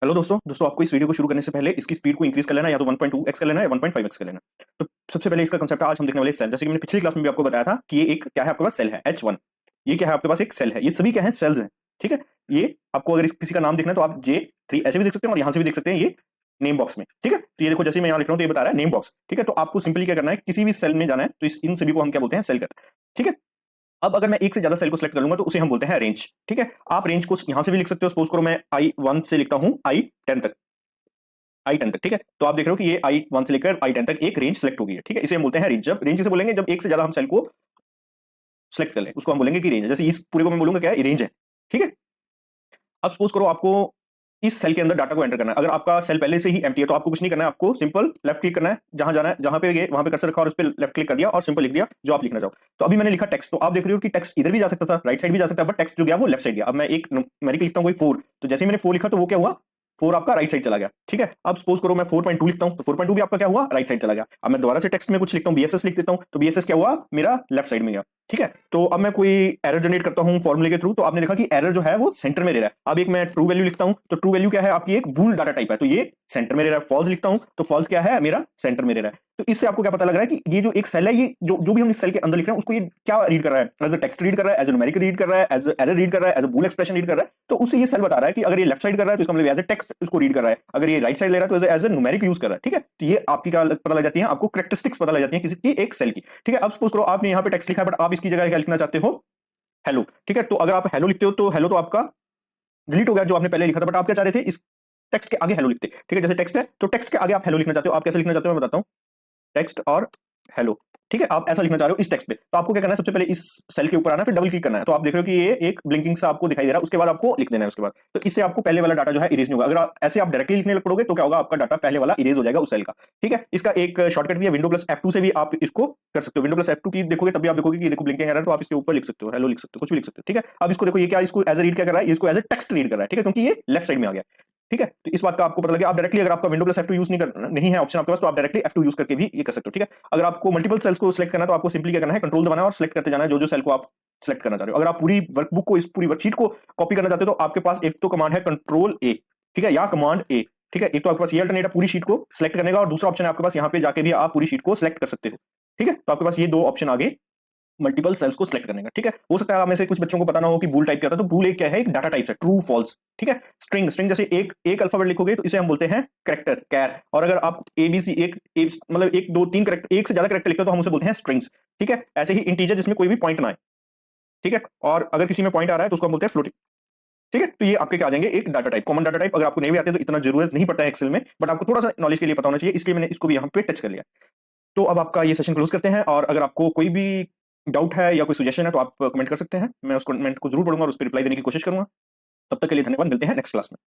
Hello दोस्तों आपको इस वीडियो को शुरू करने से पहले इसकी स्पीड को इंक्रीज कर लेना, या तो 1.2x कर लेना या 1.5x कर लेना। तो सबसे पहले इसका कंसेप्ट आज हम देखने वाले सेल। जैसे कि मैंने पिछली क्लास में भी आपको बताया था कि ये एक क्या है, आपके पास सेल है H1। ये क्या है, आपके पास एक सेल है। ये सभी क्या है, सेल्स हैं। ठीक है, ये आपको अगर किसी का नाम देखना है तो आप J3 ऐसे भी देख सकते हैं और यहाँ से भी देख सकते हैं, ये नेम बॉक्स में। ठीक है, तो ये देखो जैसे मैं यहाँ लिख रहा हूँ तो ये बता रहा है नेम बॉक्स। ठीक है, तो आपको सिंपली क्या करना है, किसी भी सेल में जाना है तो इन सभी को हम क्या बोलते हैं, सेल कर। ठीक है, अब अगर मैं एक से ज्यादा सेल को सिलेक्ट कर लूंगा तो उसे हम बोलते हैं रेंज। ठीक है, आप रेंज को यहां से भी लिख सकते हो। सपोज करो मैं I1 से लिखता हूं I10 तक, I10 तक। ठीक है, तो आप देख रहे हो कि ये I1 से लेकर I10 तक एक रेंज सेलेक्ट हो गई है। ठीक है, इसे हम बोलते हैं रेंज। जब रेंज से बोलेंगे जब एक से ज्यादा हम सेल को सिलेक्ट कर लें उसको हम बोलेंगे कि रेंज है। जैसे इस पूरे को मैं बोलूंगा क्या है, रेंज है। ठीक है, अब सपोज करो आपको इस सेल के अंदर डाटा को एंटर करना है। अगर आपका सेल पहले से ही एम्प्टी है तो आपको कुछ नहीं करना है, आपको सिंपल लेफ्ट क्लिक करना है, जहां जाना है, जहां पे ये वहां पे कर्सर रखा और उस पर लेफ्ट क्लिक कर दिया और सिंपल लिख दिया जो आप लिखना चाहो। तो अभी मैंने लिखा टेक्स्ट, तो आप देख रहे हो कि टेक्स्ट इधर भी जा सकता था, राइट साइड भी जा सकता है, बट टेक्स्ट जो गया वो लेफ्ट साइड गया। अब मैं एक न्यूमेरिक लिखता हूं कोई 4, तो जैसे ही मैंने 4 लिखा तो वो क्या हुआ, 4 आपका राइट साइड चला गया। ठीक है, अब सपोज करो मैं 4.2 लिखता हूं तो 4.2 भी आपका क्या हुआ, राइट साइड चला गया। अब मैं दोबारा से टेक्स्ट में कुछ लिखता हूं, BSS लिख देता हूं तो BSS क्या हुआ, मेरा लेफ्ट साइड में गया। ठीक है, तो अब मैं कोई एरर जनरेट करता हूं फॉर्मूले के थ्रू, तो आपने देखा कि एरर जो है वो सेंटर में रह रहा है। अब एक मैं ट्रू वैल्यू लिखता हूं तो ट्रू वैल्यू क्या है आपकी, एक बूल डाटा टाइप है, तो ये सेंटर में रह रहा है। फॉल्स लिखता हूं तो फॉल्स क्या है, मेरा सेंटर में रह रहा है। तो इससे आपको क्या पता लग रहा है कि ये जो एक सेल है, ये जो भी हम इस सेल के अंदर लिख रहे हैं उसको ये क्या रीड कर रहा है, एज अ टेक्स्ट रीड कर रहा है, एज अ न्यूमेरिक रीड कर रहा है, एज अ एरर रीड कर रहा है, as a bool expression read कर रहा है। तो उसे ये सेल बता रहा है कि अगर ये लेफ्ट साइड कर रहा है तो इसका मतलब एज अ टेक्स्ट उसको रीड कर रहा है, अगर ये राइट साइड ले रहा है तो एज अ न्यूमेरिक यूज कर रहा है। ठीक है, तो ये आपकी क्या पता लग जाती है, आपको कैरेक्टरिस्टिक्स पता लग जाती है किसी की एक सेल की। ठीक है, अब सपोज करो आपने यहाँ पे टेक्स्ट लिखा है बट आप इसकी जगह क्या लिखना चाहते हो, हेलो। ठीक है, तो अगर आप हेलो लिखते हो तो हेलो तो आपका डिलीट हो गया जो आपने पहले लिखा था, बट आप क्या चाह रहे थे, इस टेक्स्ट के आगे हेलो लिखते। ठीक है, जैसे टेक्स्ट है तो टेक्स्ट के आगे आप हेलो लिखना चाहते हो। आप कैसे लिखना चाहते हो मैं बताता हूं, टेक्स्ट और हेलो। ठीक है, आप ऐसा लिखना चाह रहे हो इस टेक्स्ट पे, तो आपको क्या करना है, सबसे पहले इस सेल के ऊपर आना है, फिर डबल क्लिक करना है। तो आप देख रहे हो कि ये एक ब्लिंकिंग सा आपको दिखाई दे रहा है, उसके बाद आपको लिख देना है उसके बाद। तो इससे आपको पहले वाला डाटा जो है इरेज नहीं होगा। अगर ऐसे आप डायरेक्टली लिखने लग पड़ोगे तो क्या होगा, आपका डाटा पहले वाला इरेज हो जाएगा उस सेल का। ठीक है, इसका एक शॉर्टकट भी है, विंडो प्लस F2 से भी आप इसको कर सकते हो। विंडो प्लस F2 की देखोगे तब भी आप देखोगे कि देखो ब्लिंकिंग एरर, तो आप इसके ऊपर लिख सकते हो, हेलो लिख सकते हो, कुछ भी लिख सकते हो। ठीक है, अब इसको देखो ये क्या, इसको एज अ रीड क्या कर रहा है, इसको एज अ टेक्स्ट रीड कर रहा है। ठीक है, क्योंकि ये लेफ्ट साइड में आ गया। ठीक है, तो इस बात का आपको पता लगे। आप डायरेक्टली अगर आपका विंडो प्लस F2 यूज नहीं है ऑप्शन आपके पास, तो आप डायरेक्टली F2 यूज करके भी ये कर सकते हो। ठीक है, अगर आपको मल्टीपल सेल्स को सिलेक्ट करना है तो आपको सिंपली क्या करना है, कंट्रोल दबाना है और सिलेक्ट करते जाना है जो सेल को आप सिलेक्ट करना चाह रहे हो। अगर आप पूरी वर्कबुक को, इस पूरी वर्कशीट को कॉपी करना चाहते हो तो आपके पास एक तो कमांड है कंट्रोल A। ठीक है, या कमांड A। ठीक है, एक तो आपके पास ये अल्टरनेट है पूरी शीट को सिलेक्ट करने का, और दूसरा ऑप्शन है आपके पास यहाँ पे जाके भी आप पूरी शीट को सिलेक्ट कर सकते हो। ठीक है, तो आपके पास ये दो ऑप्शन आगे मल्टीपल सेल्स को सिलेक्ट करने का। ठीक है, हो सकता है आप में से कुछ बच्चों को पता ना हो कि बूल टाइप क्या होता है। तो बूल एक क्या है, एक डाटा टाइप है, ट्रू फॉल्स। ठीक है, स्ट्रिंग जैसे एक अल्फाबेट लिखोगे तो इसे हम बोलते हैं कैरेक्टर, कैर। और अगर आप ABC मतलब 1 2 3 कैरेक्टर, एक से ज्यादा कैरेक्टर लिखते हो तो हम उसे बोलते हैं स्ट्रिंग्स। ठीक है, ऐसे ही इंटीजर जिसमें कोई भी पॉइंट ना आए। ठीक है, और अगर किसी में पॉइंट आ रहा है तो उसको हम बोलते हैं फ्लोटिंग। ठीक है, तो ये आपके क्या आ जाएंगे, एक data type, common data type. अगर आपको नहीं भी आते तो इतना जरूरत नहीं पड़ता है एक्सेल में, बट आपको थोड़ा सा नॉलेज के लिए पता होना चाहिए, इसलिए मैंने इसको भी यहाँ पे टच कर लिया। तो अब आपका ये सेशन क्लोज करते हैं, और अगर आपको कोई भी डाउट है या कोई सजेशन है तो आप कमेंट कर सकते हैं। मैं उस कमेंट को जरूर पढ़ूंगा और उस पर रिप्लाई देने की कोशिश करूंगा। तब तक के लिए धन्यवाद, मिलते हैं नेक्स्ट क्लास में।